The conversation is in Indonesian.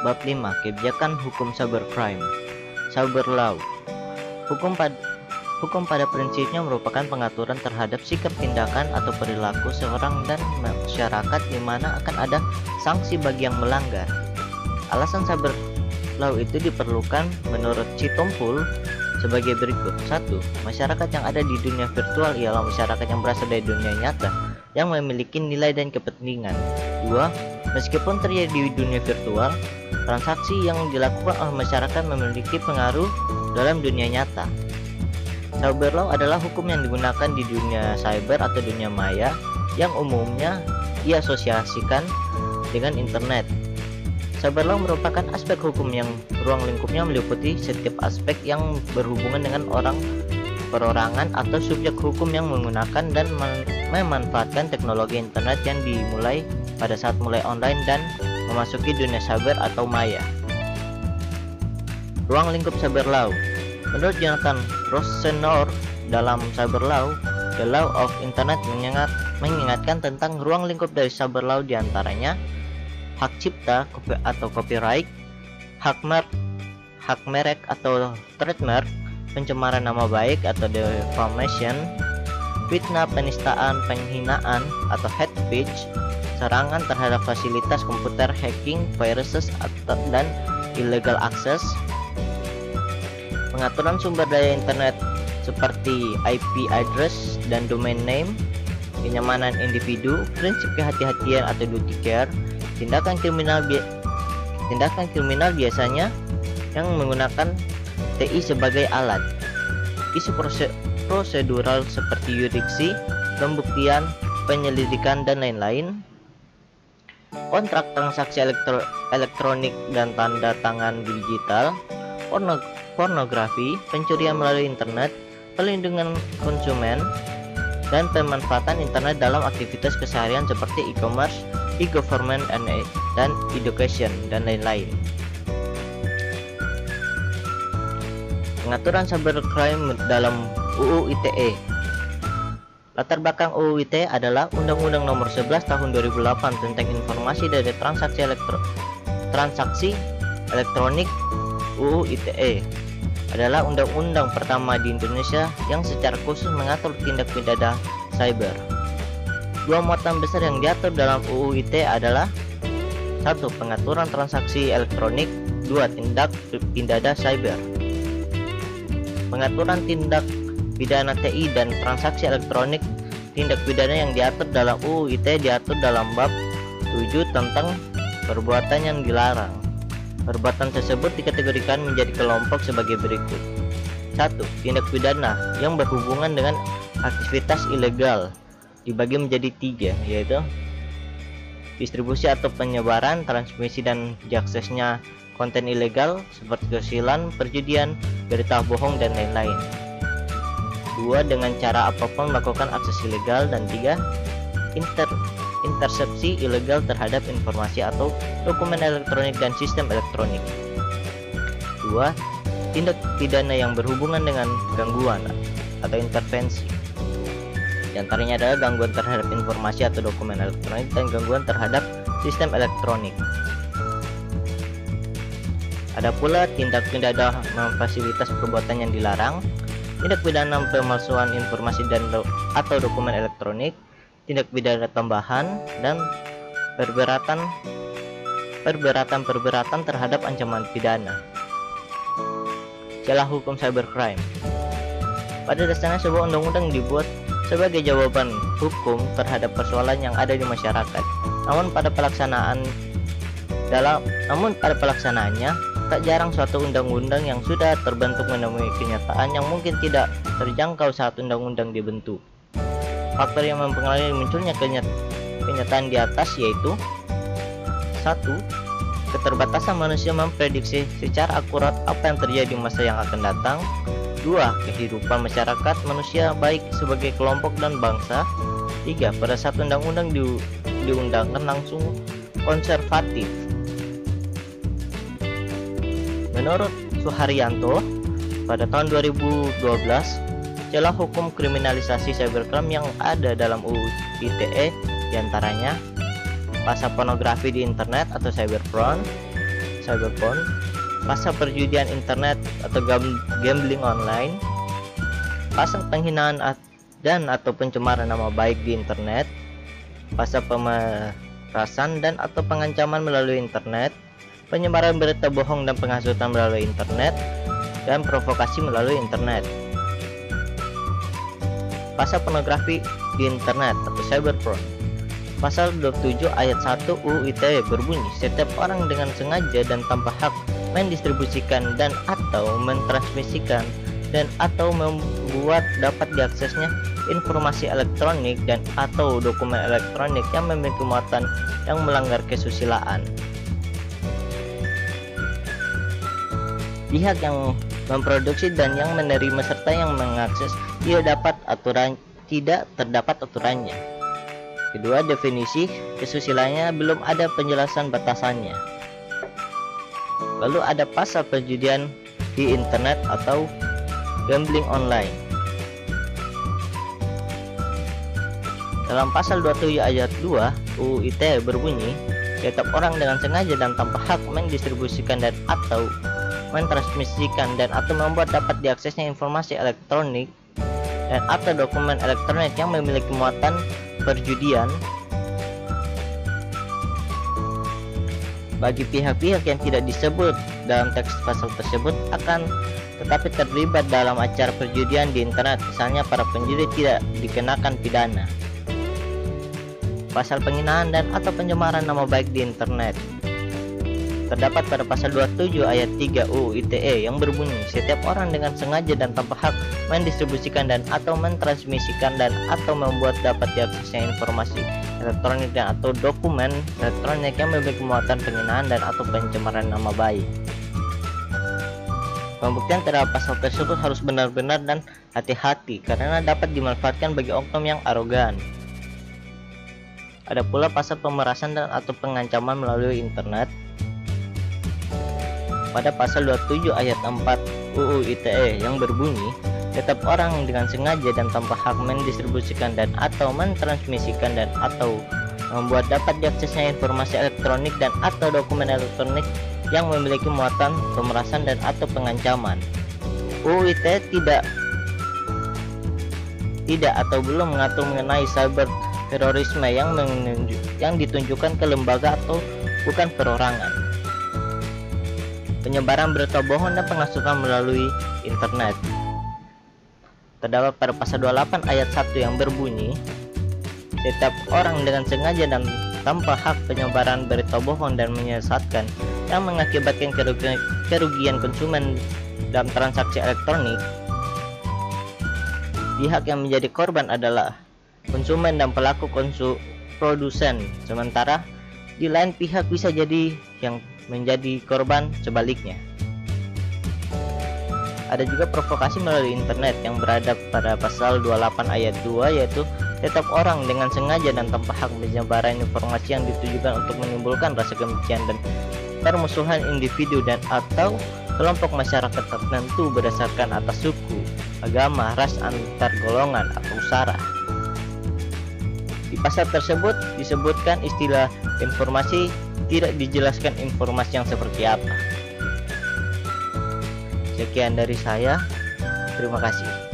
Bab 5. Kebijakan hukum cybercrime. Cyber law. Hukum pada prinsipnya merupakan pengaturan terhadap sikap, tindakan, atau perilaku seorang dan masyarakat di mana akan ada sanksi bagi yang melanggar. Alasan cyber law itu diperlukan menurut Citompul sebagai berikut. 1. Masyarakat yang ada di dunia virtual ialah masyarakat yang berasal dari dunia nyata yang memiliki nilai dan kepentingan. 2. Meskipun terjadi di dunia virtual, transaksi yang dilakukan oleh masyarakat memiliki pengaruh dalam dunia nyata. Cyber law adalah hukum yang digunakan di dunia cyber atau dunia maya yang umumnya diasosiasikan dengan internet. Cyber law merupakan aspek hukum yang ruang lingkupnya meliputi setiap aspek yang berhubungan dengan orang, perorangan, atau subjek hukum yang menggunakan dan memanfaatkan teknologi internet yang dimulai pada saat mulai online dan memasuki dunia cyber atau maya. Ruang lingkup cyber law. Menurut Jonathan Rosenor dalam Cyber Law, The Law of Internet mengingatkan tentang ruang lingkup dari cyber law, diantaranya hak cipta atau copyright, hak merek atau trademark, pencemaran nama baik atau defamation, fitnah, penistaan, penghinaan atau hate speech, serangan terhadap fasilitas komputer, hacking, viruses dan illegal access, pengaturan sumber daya internet seperti IP address dan domain name, kenyamanan individu, prinsip kehati-hatian atau duty care, tindakan kriminal biasanya yang menggunakan TI sebagai alat, isu prosedural seperti yurisdiksi, pembuktian, penyelidikan, dan lain-lain, kontrak transaksi elektronik dan tanda tangan digital, pornografi, pencurian melalui internet, perlindungan konsumen, dan pemanfaatan internet dalam aktivitas keseharian seperti e-commerce, e-government, dan education, dan lain-lain. Pengaturan cybercrime dalam UU ITE. Latar belakang UU ITE adalah Undang-Undang Nomor 11 Tahun 2008 tentang Informasi dari Transaksi Elektronik. UU ITE adalah undang-undang pertama di Indonesia yang secara khusus mengatur tindak pidana cyber. Dua muatan besar yang diatur dalam UU ITE adalah 1. Pengaturan transaksi elektronik, 2. Tindak pidana cyber. Pengaturan tindak pidana TI dan transaksi elektronik. Tindak pidana yang diatur dalam UU ITE diatur dalam bab 7 tentang perbuatan yang dilarang. Perbuatan tersebut dikategorikan menjadi kelompok sebagai berikut. 1. Tindak pidana yang berhubungan dengan aktivitas ilegal dibagi menjadi 3, yaitu distribusi atau penyebaran, transmisi dan diaksesnya konten ilegal seperti kesusilaan, perjudian, berita bohong, dan lain-lain. 2. Dengan cara apapun melakukan akses ilegal. Dan 3. Intersepsi ilegal terhadap informasi atau dokumen elektronik dan sistem elektronik. 2. Tindak pidana yang berhubungan dengan gangguan atau intervensi. Di antaranya adalah gangguan terhadap informasi atau dokumen elektronik dan gangguan terhadap sistem elektronik. Ada pula tindak pidana memfasilitas perbuatan yang dilarang, tindak pidana pemalsuan informasi atau dokumen elektronik, tindak pidana tambahan, dan perberatan terhadap ancaman pidana. Celah hukum cybercrime. Pada dasarnya sebuah undang-undang dibuat sebagai jawaban hukum terhadap persoalan yang ada di masyarakat. Namun pada pelaksanaannya tak jarang suatu undang-undang yang sudah terbentuk menemui kenyataan yang mungkin tidak terjangkau saat undang-undang dibentuk. Faktor yang mempengaruhi munculnya kenyataan di atas yaitu 1. Keterbatasan manusia memprediksi secara akurat apa yang terjadi di masa yang akan datang. 2. Kehidupan masyarakat manusia baik sebagai kelompok dan bangsa. 3. Pada saat undang-undang diundangkan langsung konservatif. Menurut Suharyanto, pada tahun 2012, celah hukum kriminalisasi cybercrime yang ada dalam UU ITE diantaranya pasal pornografi di internet atau cyberporn, cyberporn, pasal perjudian internet atau gambling online, pasal penghinaan dan atau pencemaran nama baik di internet, pasal pemerasan dan atau pengancaman melalui internet, penyebaran berita bohong dan penghasutan melalui internet, dan provokasi melalui internet. Pasal pornografi di internet atau cyberporn. Pasal 27 ayat 1 UU ITE berbunyi, setiap orang dengan sengaja dan tanpa hak mendistribusikan dan atau mentransmisikan dan atau membuat dapat diaksesnya informasi elektronik dan atau dokumen elektronik yang memiliki muatan yang melanggar kesusilaan. Pihak yang memproduksi dan yang menerima serta yang mengakses tidak terdapat aturannya. Kedua, definisi kesusilaannya belum ada penjelasan batasannya. Lalu ada pasal perjudian di internet atau gambling online. Dalam pasal 27 ayat 2 UU ITE berbunyi, setiap orang dengan sengaja dan tanpa hak mendistribusikan dan atau mentransmisikan dan atau membuat dapat diaksesnya informasi elektronik dan atau dokumen elektronik yang memiliki muatan perjudian bagi pihak-pihak yang tidak disebut dalam teks pasal tersebut akan tetapi terlibat dalam acara perjudian di internet, misalnya para penjudi tidak dikenakan pidana. Pasal penghinaan dan atau pencemaran nama baik di internet terdapat pada pasal 27 ayat 3 UU ITE yang berbunyi, setiap orang dengan sengaja dan tanpa hak mendistribusikan dan atau mentransmisikan dan atau membuat dapat diaksesnya informasi elektronik dan atau dokumen elektronik yang memiliki muatan penghinaan dan atau pencemaran nama baik. Pembuktian terhadap pasal tersebut harus benar-benar dan hati-hati karena dapat dimanfaatkan bagi oknum yang arogan. Ada pula pasal pemerasan dan atau pengancaman melalui internet. Pada pasal 27 ayat 4 UU ITE yang berbunyi, setiap orang dengan sengaja dan tanpa hak mendistribusikan dan atau mentransmisikan dan atau membuat dapat diaksesnya informasi elektronik dan atau dokumen elektronik yang memiliki muatan pemerasan dan atau pengancaman. UU ITE tidak atau belum mengatur mengenai cyber terorisme yang ditunjukkan ke lembaga atau bukan perorangan, penyebaran berita bohong dan penghasutan melalui internet. Terdapat pada pasal 28 ayat 1 yang berbunyi, setiap orang dengan sengaja dan tanpa hak penyebaran berita bohong dan menyesatkan yang mengakibatkan kerugian konsumen dalam transaksi elektronik. Pihak yang menjadi korban adalah konsumen dan pelaku produsen, sementara di lain pihak bisa jadi yang menjadi korban sebaliknya. Ada juga provokasi melalui internet yang berada pada pasal 28 ayat 2, yaitu setiap orang dengan sengaja dan tanpa hak menyebarkan informasi yang ditujukan untuk menimbulkan rasa kebencian dan permusuhan individu dan atau kelompok masyarakat tertentu berdasarkan atas suku, agama, ras, antar golongan atau sara. Di pasal tersebut disebutkan istilah informasi, tidak dijelaskan informasi yang seperti apa. Sekian dari saya, terima kasih.